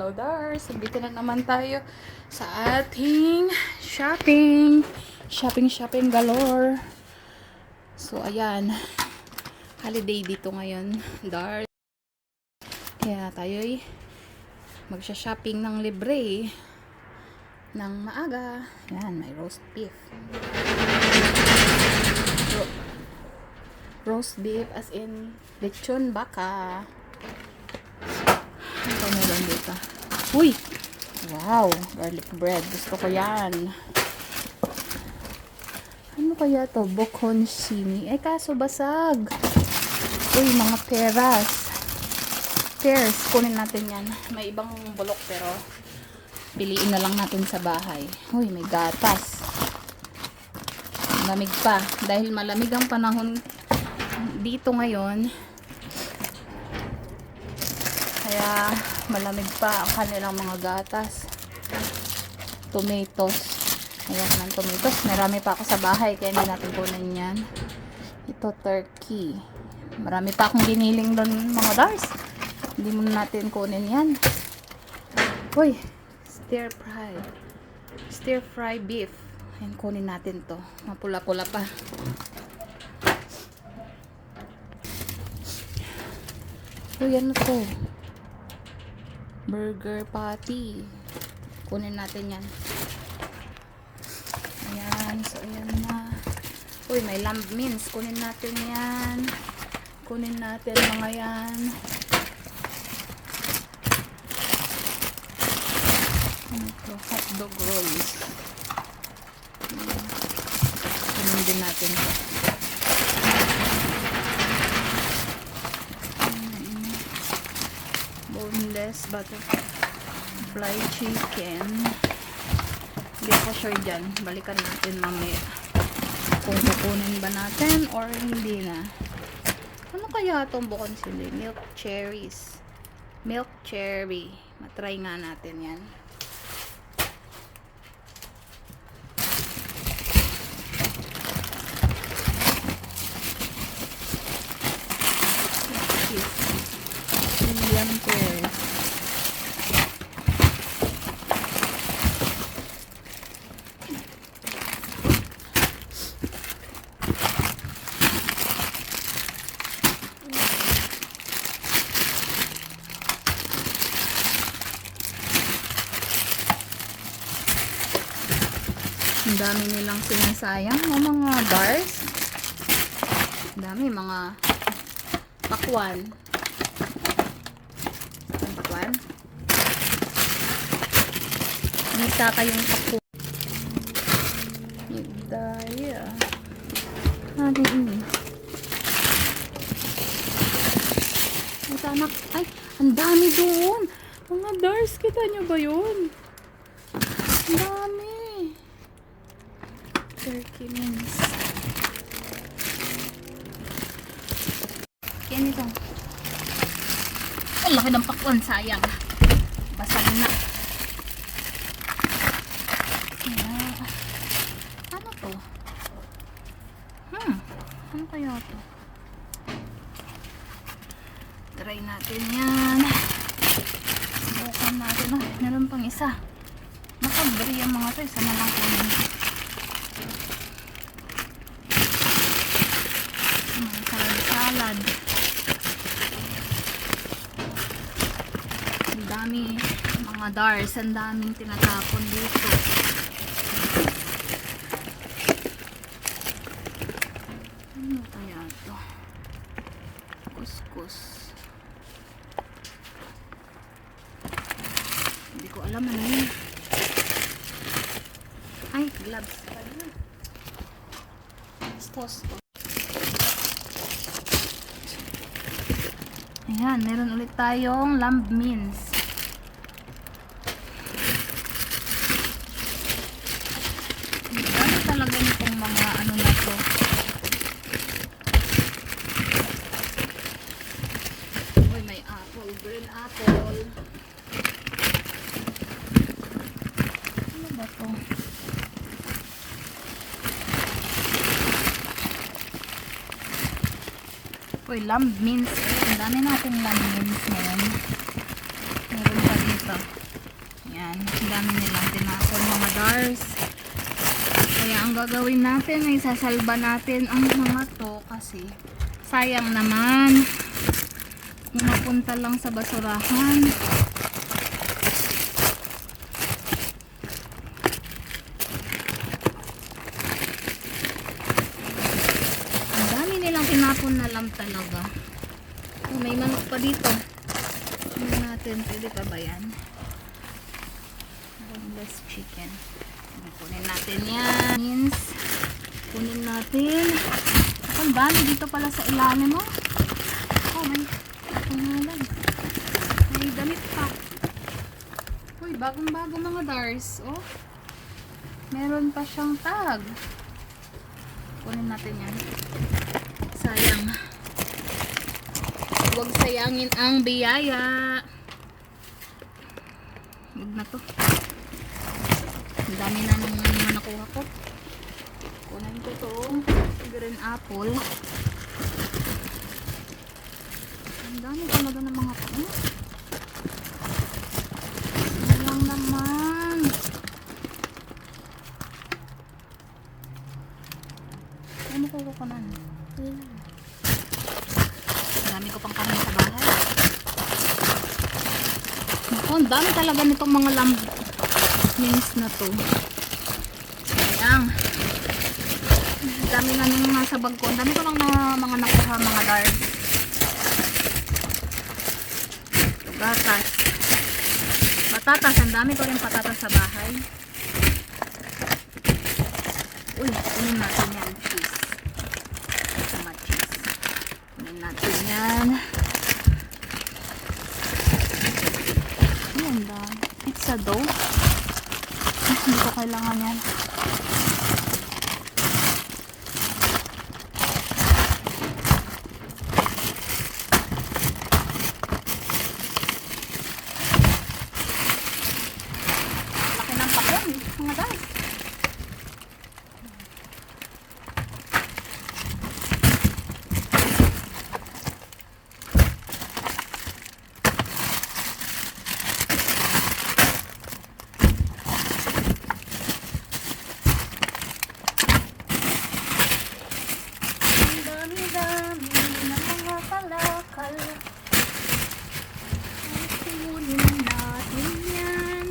Hello, Dars. Dito na naman tayo sa ating shopping. Shopping galore. So, ayan. Holiday dito ngayon, Dars. Kaya tayo'y magsha-shopping ng libre. Ng maaga. Ayan, may roast beef. Roast beef as in lechon baka. Ito meron dito. Uy! Wow! Garlic bread. Gusto ko yan. Ano kaya to? Bokon shimi. Eh, kaso basag. Uy, mga peras. Pears. Kunin natin yan. May ibang bulok pero piliin na lang natin sa bahay. Uy, may gatas. Malamig pa. Dahil malamig ang panahon dito ngayon. Kaya malamig pa ang kanilang mga gatas. Tomatoes. Ayan ng tomatoes. Marami pa ako sa bahay kaya hindi natin kunin yan. Ito turkey. Marami pa akong giniling doon mga Dars. Hindi muna natin kunin yan. Uy, stir fry beef. Ayan, kunin natin to. Mapula-pula pa. Uy, ano to? Burger patty. Kunin natin yan. Ayan. So, ayan na. Uy, may lamb mince. Kunin natin yan. Kunin natin mga yan. Ano ito? Hotdog rolls. Ayan. Kunin din natin ito. Boneless butterfly chicken. Hindi ako sure dyan. Balikan natin mamaya kung kukunin ba natin or hindi na. Ano kaya itong bukon sili? Milk cherry. Matry nga natin yan. Yan pears. Ang dami nilang sinasayang mga Dars. Ang dami mga pakwan. Nita kayong kapo. Daya. Ano ini? Anak. Ay, ang dami doon. Mga Dars, kita nyo ba yun? Ang dami. Turkey mince. Yan ito. Ang laki ng pakwan, sayang. Basag na. Ano to? Ano kaya to? Try natin yan. Subukan natin. Oh, meron pang isa. Nakabri ang mga to. Isa na lang kunin. Salad. Ang dami mga Dars. Ang daming tinatapon dito. Ano kaya ito? Kuskus. Hindi ko alam ano yun. Ay, gloves. Tosto. Ayan, meron ulit tayong lamb mince. Ano talaga nitong mga ano na to? Uy, may apple, green apple. Ano ba to? Uy, lamb mince. Ang dami natin lamb mince ngayon. Meron pa dito. Ayan, ang dami nilang tinapon mga Dars. Kaya ang gagawin natin ay sasalba natin ang mga to kasi sayang naman kung mapunta lang sa basurahan. Ang dami nilang tinapon na lang talaga. Oh, may manok pa dito. Ano natin, pwede pa ba yan? Boneless chicken. Kunin natin yan. Means, kunin natin. Ang dami dito pala sa ilalim mo. Oh, may pangalan. May damit pa. Uy, bagong-bago mga Dars. Oh, meron pa siyang tag. Kunin natin yan. Sayang. Huwag sayangin ang biyaya. Huwag na to. Ang dami na nung nakuha ko. Kunin ko to. Green apple. Ang dami talaga ng mga to. Sayang naman. Ano ko kukunan? Ang dami ko pang kanin sa bahay. Naku, ang dami talaga nitong mga lambings na to. Sayang. Ang dami na nung nasa bag ko. Ang dami ko lang na mga nakuha mga Dars. Patatas. Patatas. Ang dami ko rin patatas sa bahay. Uy, kunin natin yan. Cheese. Sama cheese. Kunin natin yan. Ayan ba? Pizza dough. Hindi ko kailangan yan. Laki ng pakyan, mga Dars. Ang dami-dami ng mga kalakal. Kukunin natin yan.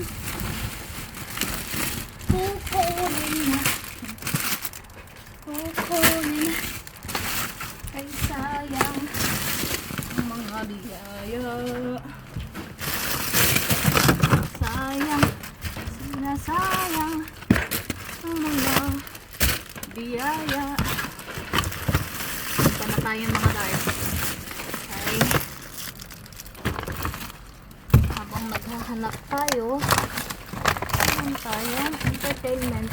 Kukunin. Ay sayang ang mga biyaya. Sayang. Sinasayang ang mga biyaya. Ito na tayo mga Dars. Okay. Habang naghahanap tayo, meron tayong entertainment.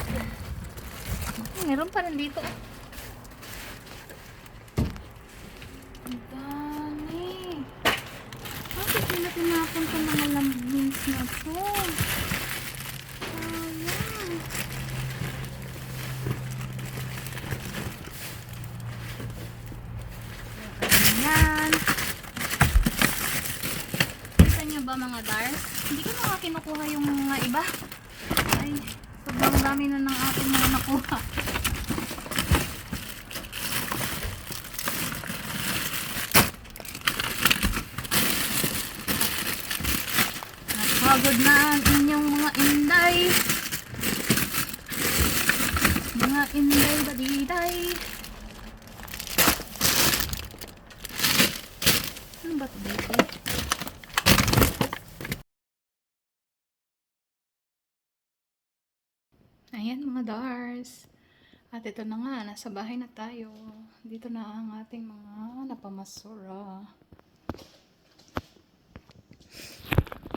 Meron pa rin dito. Ang dami. Bakit nila tinapon sa mga lambings na to? Sayang. Ayan. Kita nyo ba mga Dars? Hindi ko mga kinukuha yung mga iba. Ay, sobrang dami na ng ating mga nakuha. Napagod na ang inyong mga inday. Mga inday badiday. Ano ba ito dito? Ayan mga Dars. At ito na nga, nasa bahay na tayo. Dito na ang ating mga napamasura.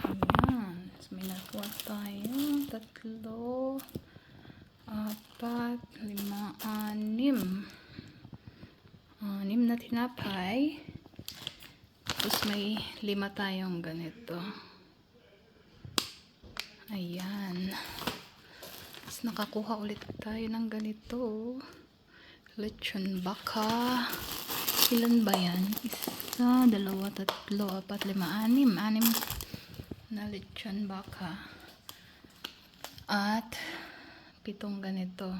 Ayan. So, may nakuha tayo. 3, 4, 5, 6. 6 na tinapay. Tapos may 5 tayong ganito. Ayan. Tapos nakakuha ulit tayo ng ganito. Lechon baka. Ilan ba yan? 1, 2, 3, 4, 5, 6. 6 na lechon baka. At 7 ganito.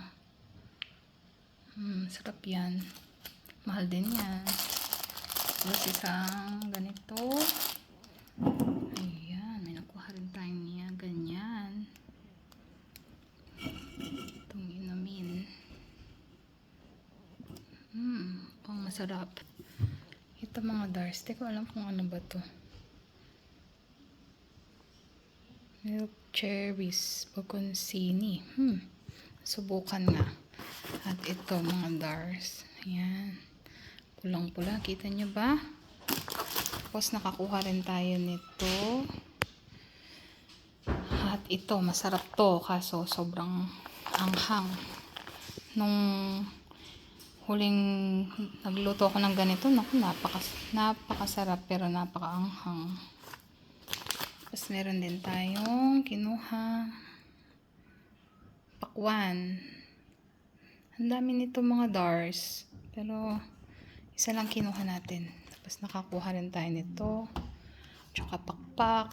Sarap yan. Mahal din yan. Tapos isang ganito. Ayan, may nakuha rin tayo niya. Ganyan. Itong inumin. Ang masarap. Ito mga Dars. Di ko alam kung ano ba to. Milk cherries. Boconcini. Subukan nga. At ito mga Dars. Ayan. Pulang-pula. Kita nyo ba? Tapos nakakuha rin tayo nito. At ito. Masarap to. Kaso sobrang anghang. Nung huling nagluto ako ng ganito, naku, napakasarap pero napakaanghang. Tapos meron din tayong kinuha pakwan. Ang dami nito mga Dars, pero isa lang kinuha natin. Tapos nakakuha rin tayo nito, tsaka pakpak.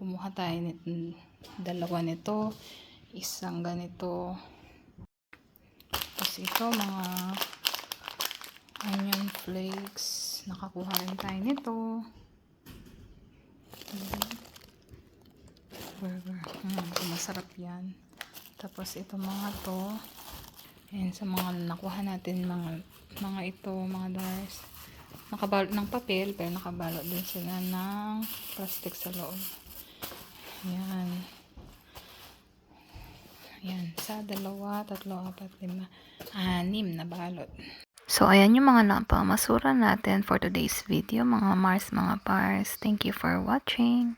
Kumuha tayo nito, 2 nito, isang ganito. Tapos ito, mga onion flakes. Nakakuha rin tayo nito. Burger. Masarap yan. Tapos ito mga to. Ayan, sa mga nakuha natin, mga ito, mga Dars. Nakabalot ng papel, pero nakabalot din sila ng plastic sa loob. Ayan. Ayan, sa 2, 3, 4, 5, 6 na balot. So, ayan yung mga napamasura natin for today's video, mga Mars, mga Pars. Thank you for watching.